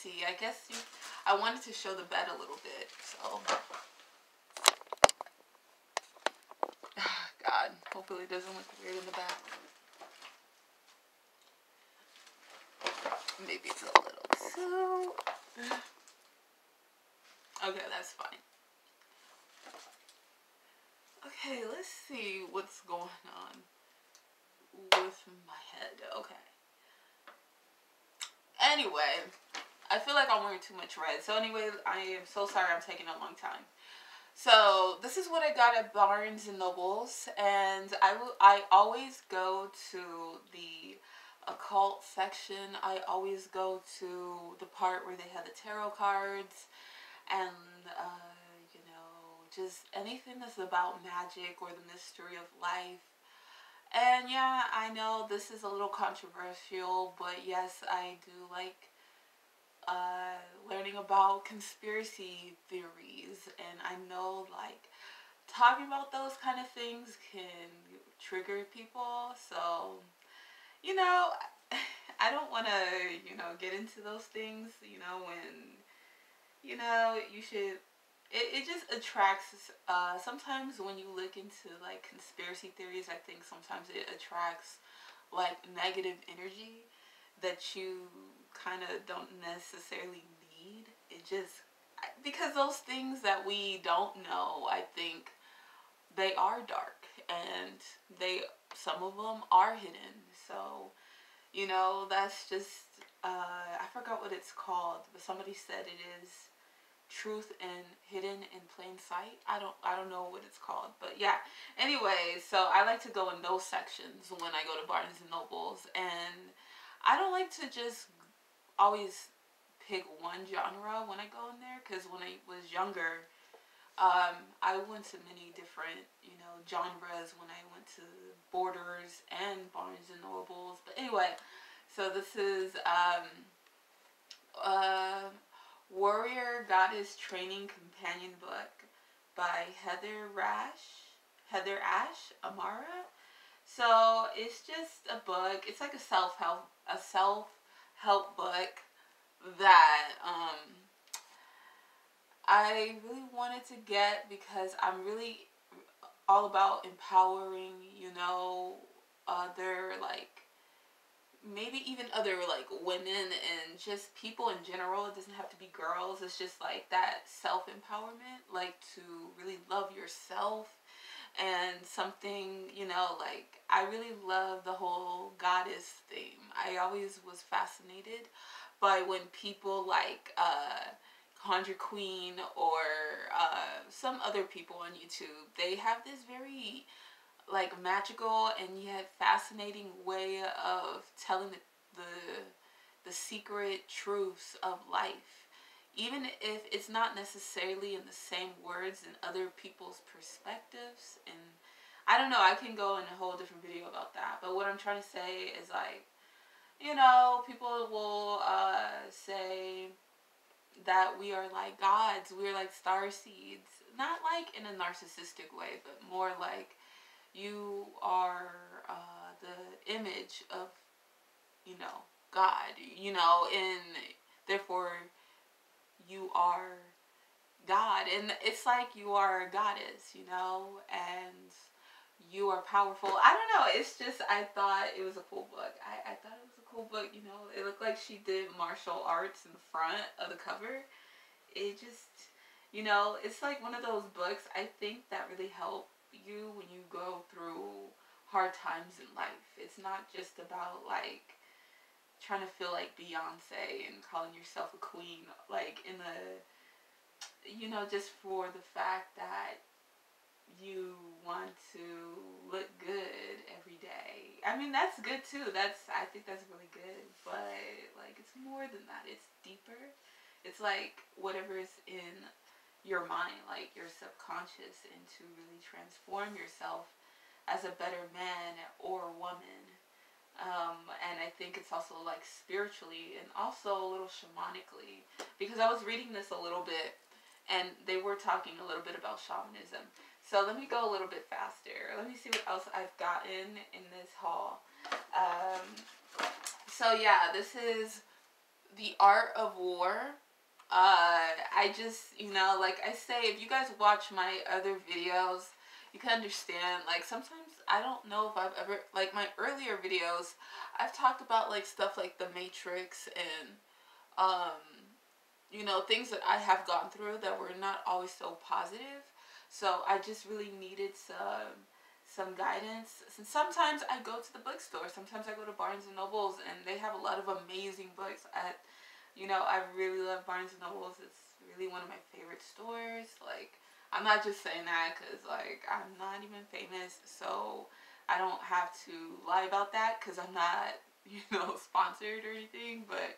see. I guess I wanted to show the bed a little bit, so. God, hopefully it doesn't look weird in the back. Maybe it's a little too. Okay, that's fine. Okay, let's see what's going on with my head. Okay. Anyway, I feel like I'm wearing too much red. So anyway, I am so sorry I'm taking a long time. So this is what I got at Barnes and Nobles, and I always go to the occult section. I always go to the part where they have the tarot cards and you know, just anything that's about magic or the mystery of life. And yeah, I know this is a little controversial, but yes, I do like learning about conspiracy theories, and I know like talking about those kind of things can trigger people, so you know, I don't want to, you know, get into those things, you know, when, you know, you should, it just attracts, sometimes when you look into like conspiracy theories, I think sometimes it attracts like negative energy that you kind of don't necessarily need. It just, because those things that we don't know, I think they are dark, and some of them are hidden. So, you know, that's just, I forgot what it's called, but somebody said it is truth and hidden in plain sight. I don't know what it's called, but yeah. Anyway, so I like to go in those sections when I go to Barnes and Nobles, and I don't like to just always pick one genre when I go in there, because when I was younger, I went to many different, you know, genres when I went to Borders and Barnes and Nobles. But anyway, so this is Warrior Goddess Training Companion Book by Heather Ash Amara. So it's just a book. It's like a self-help book that I really wanted to get, because I'm really all about empowering, you know, other, like, maybe even other, like, women and just people in general. It doesn't have to be girls. It's just like that self-empowerment, like to really love yourself, and something, you know, like, I really love the whole goddess theme. I always was fascinated by when people like Conjure Queen or some other people on YouTube, they have this very like magical and yet fascinating way of telling the secret truths of life, even if it's not necessarily in the same words and other people's perspectives. And I don't know, I can go in a whole different video about that, but what I'm trying to say is, like, you know, people will say that we are like gods, we're like star seeds, not like in a narcissistic way, but more like you are the image of, you know, God, you know, and therefore you are God, and it's like you are a goddess, you know, and you are powerful. I don't know, it's just, I thought it was a cool book. I thought it was a cool book, you know. It looked like she did martial arts in the front of the cover. It just, you know, it's like one of those books, I think, that really help you when you go through hard times in life. It's not just about, like, trying to feel like Beyonce and calling yourself a queen, like, in the, you know, just for the fact that you want to look good every day. I mean, that's good too. I think that's really good. But, like, it's more than that. It's deeper. It's like whatever is in your mind, like your subconscious, and to really transform yourself as a better man or woman. And I think it's also like spiritually and also a little shamanically, because I was reading this a little bit and they were talking a little bit about shamanism. So let me go a little bit faster. Let me see what else I've gotten in this haul. So yeah, this is The Art of War. I just, like I say, if you guys watch my other videos, you can understand, like, sometimes I don't know if I've ever, like, my earlier videos, I've talked about, like, stuff like The Matrix and, um, things that I have gone through that were not always so positive. So I just really needed some guidance. And sometimes I go to the bookstore. Sometimes I go to Barnes and Nobles, and they have a lot of amazing books. I really love Barnes and Nobles. It's really one of my favorite stores. Like, I'm not just saying that because, like, I'm not even famous, so I don't have to lie about that because I'm not, sponsored or anything. But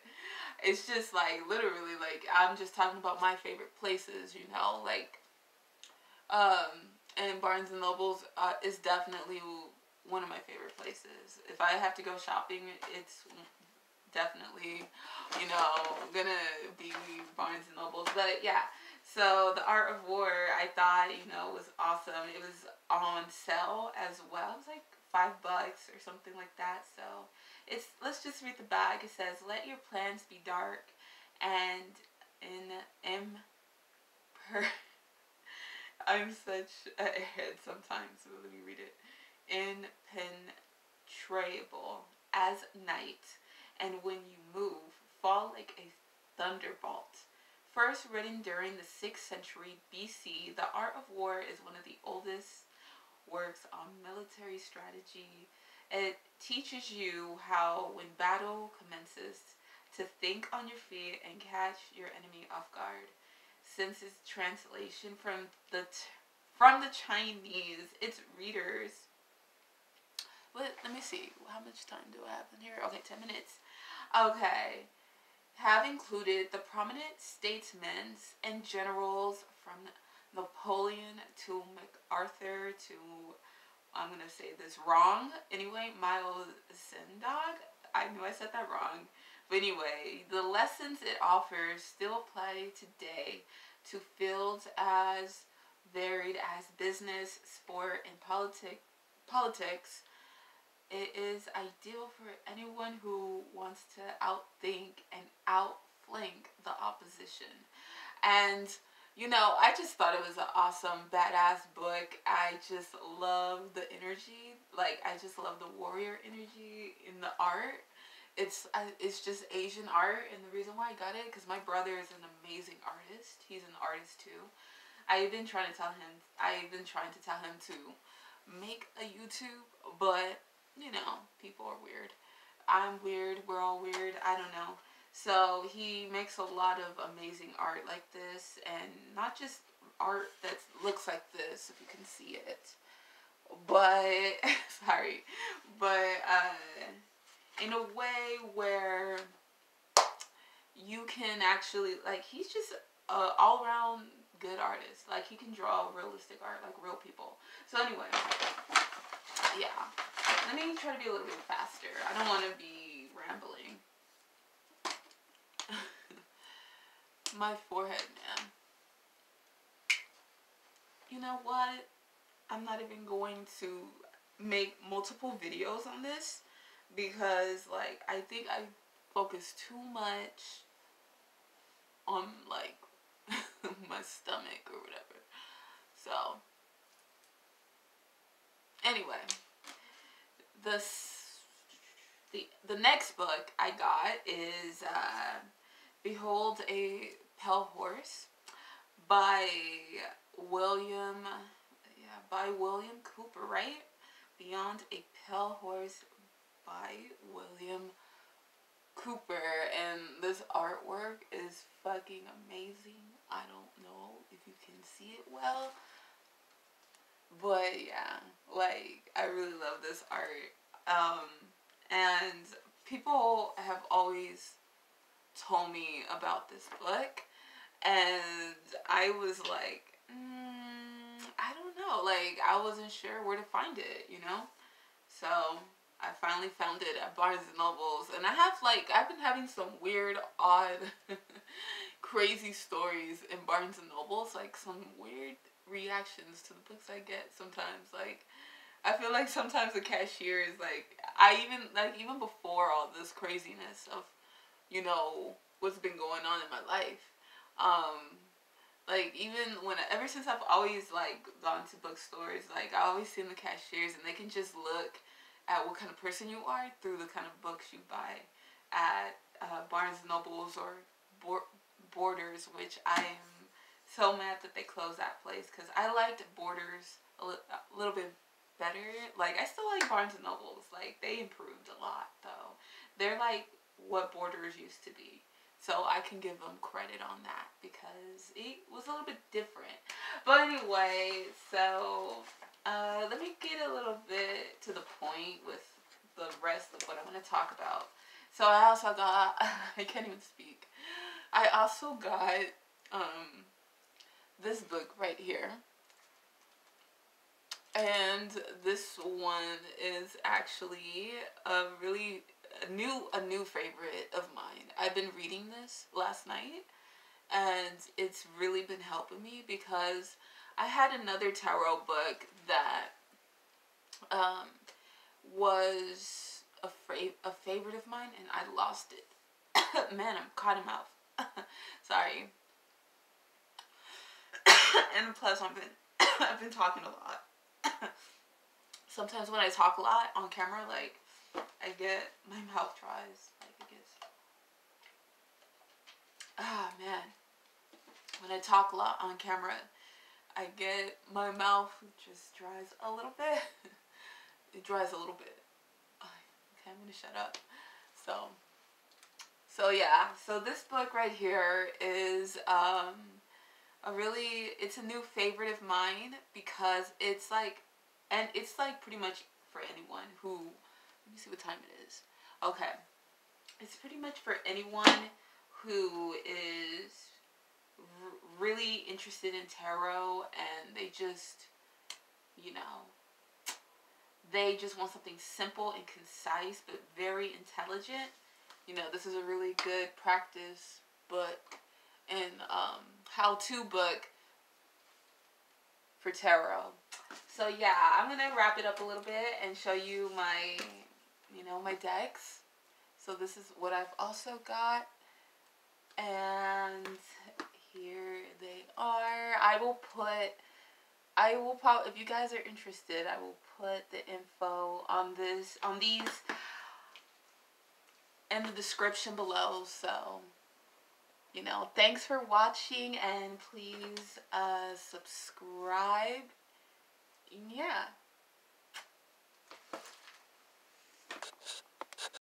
it's just, like, literally, like, I'm just talking about my favorite places, like, and Barnes and Nobles is definitely one of my favorite places. If I have to go shopping, it's definitely, gonna be Barnes and Nobles. But yeah, so The Art of War, I thought, was awesome. It was on sale as well. It was like $5 or something like that. So let's just read the back. It says, "Let your plans be dark and in I'm such a head sometimes, so let me read it. Impenetrable as night, and when you move, fall like a thunderbolt." First written during the 6th century BC, The Art of War is one of the oldest works on military strategy. It teaches you how, when battle commences, to think on your feet and catch your enemy off guard. Since its translation from the Chinese, its readers. Let me see. How much time do I have in here? Okay, 10 minutes. Okay. Have included the prominent statesmen and generals from Napoleon to MacArthur to, I'm going to say this wrong, anyway, Miles Sendog. I knew I said that wrong. But anyway, the lessons it offers still apply today to fields as varied as business, sport, and politics. It is ideal for anyone who wants to outthink and outflank the opposition. And, I just thought it was an awesome, badass book. I just love the energy. Like, I just love the warrior energy in the art. It's just Asian art, and the reason why I got it, because my brother is an amazing artist. He's an artist, too. I've been trying to tell him to make a YouTube, but people are weird. I'm weird. We're all weird. I don't know. So he makes a lot of amazing art like this, and not just art that looks like this, if you can see it. But sorry, but in a way where you can actually, like, he's just a all around good artist. Like, he can draw realistic art, like real people. So anyway, yeah. Let me try to be a little bit faster. I don't want to be rambling. My forehead, man. You know what? I'm not even going to make multiple videos on this because, like, I think I focus too much on, like, my stomach or whatever. So, anyway. The next book I got is Behold a Pale Horse by William Cooper, right? Beyond a Pale Horse by William Cooper, and this artwork is fucking amazing. I don't know if you can see it well, but yeah, like, I really love this art. And people have always told me about this book, and I was like, I don't know. Like, I wasn't sure where to find it, So I finally found it at Barnes and Nobles, and I've been having some weird, odd, crazy stories in Barnes and Nobles, like some weird reactions to the books I get sometimes. Like, I feel like sometimes the cashier is like, even before all this craziness of you know, what's been going on in my life. Um, like even ever since I've always like gone to bookstores, like I always seen the cashiers and they can just look at what kind of person you are through the kind of books you buy at Barnes and Nobles or Borders, which I am so mad that they closed that place because I liked Borders a little bit better. Like I still like Barnes and Nobles. Like they improved a lot though. They're like what Borders used to be. So I can give them credit on that because it was a little bit different. But anyway, so let me get a little bit to the point with the rest of what I'm going to talk about. So I also got, I can't even speak. I also got this book right here. And this one is actually a new favorite of mine. I've been reading this last night and it's really been helping me because I had another tarot book that was a favorite of mine and I lost it. Man, I'm caught in mouth. Sorry. And plus I've been talking a lot. Sometimes when I talk a lot on camera, like I get my mouth dries, like it gets. Ah man, when I talk a lot on camera, I get my mouth just dries a little bit. It dries a little bit. Okay, I'm gonna shut up. So yeah. So this book right here is it's a new favorite of mine because it's like pretty much for anyone who, let me see what time it is. Okay. It's pretty much for anyone who is really interested in tarot and they just, you know, they just want something simple and concise but very intelligent. You know, this is a really good practice book and how-to book for tarot. So yeah, I'm gonna wrap it up a little bit and show you my, my decks. So this is what I've also got, and here they are. I will probably, if you guys are interested, I will put the info on these in the description below. So, thanks for watching and please subscribe. Yeah.